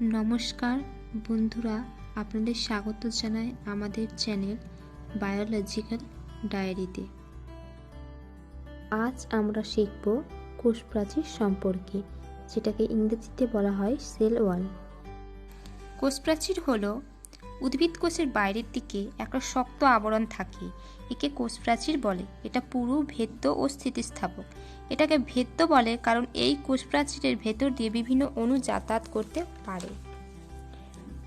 নমস্কার বন্ধুরা, আপনাদের স্বাগত জানাই আমাদের চ্যানেল বায়োলজিক্যাল ডায়েরিতে। আজ আমরা শিখব কোষ প্রাচীর সম্পর্কে, যেটাকে ইংরেজিতে বলা হয় সেল ওয়াল। কোষ প্রাচীর হলো উদ্ভিদ কোষের বাইরের দিকে একটা শক্ত আবরণ থাকে, একে কোষ প্রাচীর বলে। এটা পুরু, ভেদ্য ও স্থিতিস্থাপক। এটাকে ভেদ্য বলে কারণ এই কোষ প্রাচীরের ভেতর দিয়ে বিভিন্ন অণু যাতায়াত করতে পারে।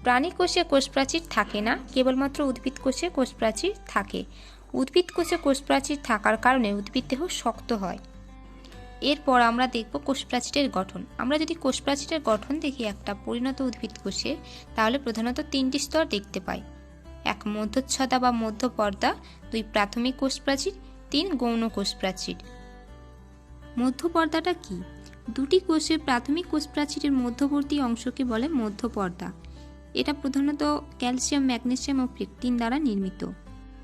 প্রাণী কোষে কোষ প্রাচীর থাকে না, কেবলমাত্র উদ্ভিদ কোষে কোষ প্রাচীর থাকে। উদ্ভিদ কোষে কোষ প্রাচীর থাকার কারণে উদ্ভিদ দেহ শক্ত হয়। এরপর আমরা দেখব কোষ প্রাচীরের গঠন। আমরা যদি কোষ প্রাচীরের গঠন দেখি একটা পরিণত উদ্ভিদ কোষে, তাহলে প্রধানত তিনটি স্তর দেখতে পাই। 1 মধ্যচ্ছদা বা মধ্য পর্দা, 2 প্রাথমিক কোষ প্রাচীর, 3 গৌণ কোষ প্রাচীর। মধ্য পর্দাটা কি? দুটি কোষের প্রাথমিক কোষ প্রাচীরের মধ্যবর্তী অংশকে বলে মধ্য পর্দা। এটা প্রধানত ক্যালসিয়াম, ম্যাগনেসিয়াম ও পেকটিন দ্বারা নির্মিত।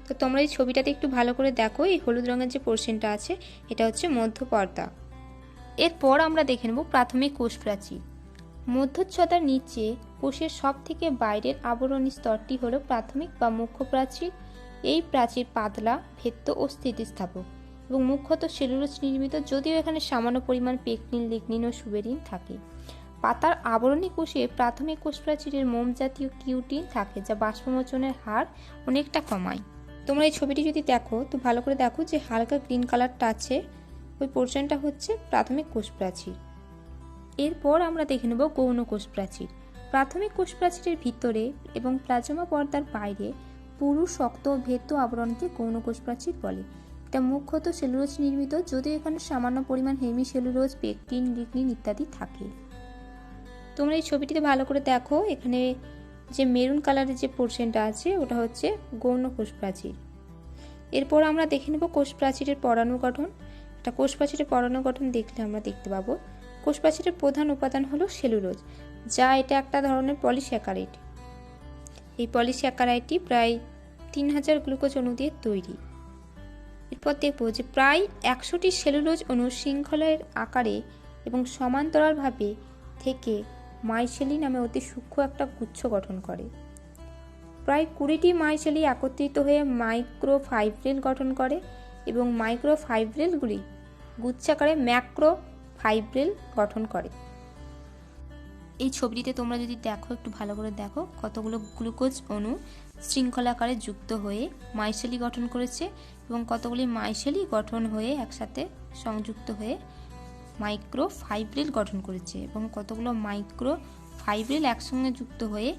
তো তোমরা এই ছবিটাতে একটু ভালো করে দেখো, এই হলুদ রঙের যে পোর্শনটা আছে এটা হচ্ছে মধ্য পর্দা। এরপর আমরা দেখে নেব প্রাথমিক কোষ প্রাচীর। মধ্যচ্ছদার নিচে কোষের সব থেকে বাইরের আবরণী স্তরটি হলো প্রাথমিক বা মুখ্য প্রাচীর। এই প্রাচীর পাতলা, ভেদ্য ও স্থিতিস্থাপক এবং মুখ্যত সেলুলোজ নির্মিত, যদিও এখানে সামান্য পরিমাণ পেকটিন, লিগনিন ও সুবেরিন থাকে। পাতার আবরণী কোষে প্রাথমিক কোষ প্রাচীরের মোম জাতীয় কিউটিন থাকে, যা বাষ্পমোচনের হার অনেকটা কমায়। তোমরা এই ছবিটি যদি দেখো তো ভালো করে দেখো যে হালকা গ্রিন কালারটা আছে, ওই পোর্শনটা হচ্ছে প্রাথমিক কোষ প্রাচীর। এরপর আমরা দেখে নেব গৌণ কোষ প্রাচীর। প্রাথমিক কোষ প্রাচীরের ভিতরে এবং প্লাজমা পর্দার বাইরে পুরু, শক্ত ও ভেদ্য আবরণকে গৌণ কোষ প্রাচীর বলে। এটা মুখ্যত সেলুলোজ নির্মিত, যদিও এখানে সামান্য পরিমাণ হেমিসেলুলোজ, পেকটিন, লিগনিন ইত্যাদি থাকে। তোমরা এই ছবিটিতে ভালো করে দেখো, এখানে যে মেরুন কালারের যে পোর্শনটা আছে ওটা হচ্ছে গৌণ কোষ প্রাচীর। এরপর আমরা দেখে নেব কোষ প্রাচীরের পরাণু গঠন। একটা কোষ প্রাচীরের পরাণু গঠন দেখলে আমরা দেখতে পাবো কোষ প্রাচীরের প্রধান উপাদান হলো সেলুলোজ, যা এটা একটা ধরনের পলিস্যাকারাইড। এই পলিস্যাকারাইডটি প্রায় 3000 গ্লুকোজ অণু দিয়ে তৈরি। এরপর দেখব যে প্রায় 100টি সেলুলোজ অণু শৃঙ্খলের আকারে এবং সমান্তরালভাবে থেকে মাইসেলি নামে অতি সূক্ষ্ম একটা গুচ্ছ গঠন করে। প্রায় 20টি মাইসেলি একত্রিত হয়ে মাইক্রোফাইব্রিল গঠন করে এবং মাইক্রোফাইব্রিলগুলি গুচ্ছাকারে ম্যাক্রোফাইব্রিল গঠন করে। এই ছবিটিতে তোমরা যদি দেখো, একটু ভালো করে দেখো, কতগুলো গ্লুকোজ অণু শৃঙ্খলাকারে যুক্ত হয়ে মাইসেলি গঠন করেছে এবং কতগুলি মাইসেলি গঠন হয়ে একসাথে সংযুক্ত হয়ে মাইক্রোফাইব্রিল গঠন করেছে এবং কতগুলো মাইক্রোফাইব্রিল একসঙ্গে যুক্ত হয়ে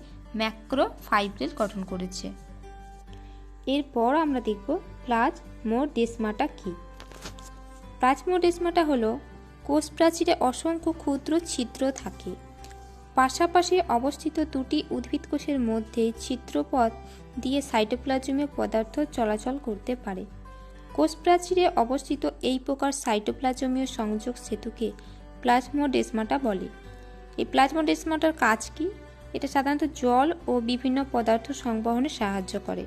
ম্যাক্রোফাইব্রিল গঠন করেছে। এরপর আমরা দেখব প্লাজমোডেসমাটা কি। প্লাজমোডেসমাটা হলো কোষ প্রাচীরে অসংখ্য ক্ষুদ্র ছিদ্র থাকে। পাশাপাশি অবস্থিত দুটি উদ্ভিদ কোষের মধ্যে ছিদ্রপথ দিয়ে সাইটোপ্লাজমীয় পদার্থ চলাচল করতে পারে। কোষ প্রাচীরে অবস্থিত এই প্রকার সাইটোপ্লাজমীয় সংযোগ সেতুকে প্লাজমোডেসমাটা বলে। এই প্লাজমোডেসমাটার কাজ কি? এটা সাধারণত জল ও বিভিন্ন পদার্থ সংবহনে সাহায্য করে।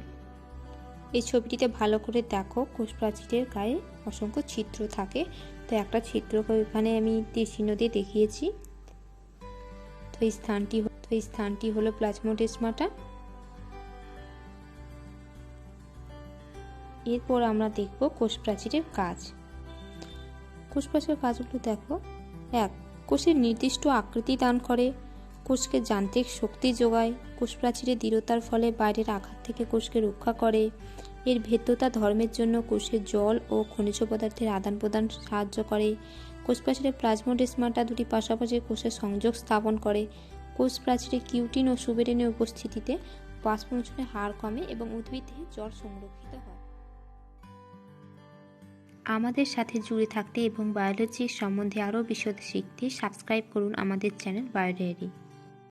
এই ছবিটিতে ভালো করে দেখো, কোষ প্রাচীরের গায়ে অসংখ্য ছিদ্র থাকে। তো একটা ছিদ্রকে এখানে আমি তীর চিহ্ন দিয়ে দেখিয়েছি। তো এই স্থানটি হলো প্লাজমোডেসমাটা। এরপর আমরা দেখব কোষ প্রাচীরের কাজ। কোষ প্রাচীরের কাজগুলো দেখো। 1. কোষের নির্দিষ্ট আকৃতি দান করে, কোষকে যান্ত্রিক শক্তি যোগায়, কোষ প্রাচীরের দৃঢ়তার ফলে বাইরের আঘাত থেকে কোষকে রক্ষা করে, এর ভেদ্যতা ধর্মের জন্য কোষের জল ও খনিজ পদার্থের আদান প্রদান সাহায্য করে। কোষ প্রাচীরের প্লাজমোডেসমাটা দুটি পাশাপাশি কোষের সংযোগ স্থাপন করে। কোষ প্রাচীরে কিউটিন ও সুবেরিনের উপস্থিতিতে বাষ্পমোচনের হার কমে এবং উদ্ভিদ দেহে জল সংরক্ষিত হয়। আমাদের সাথে জুড়ে থাকতে এবং বায়োলজি সম্বন্ধে আরও বিশদ শিখতে সাবস্ক্রাইব করুন আমাদের চ্যানেল বায়ো ডায়েরি।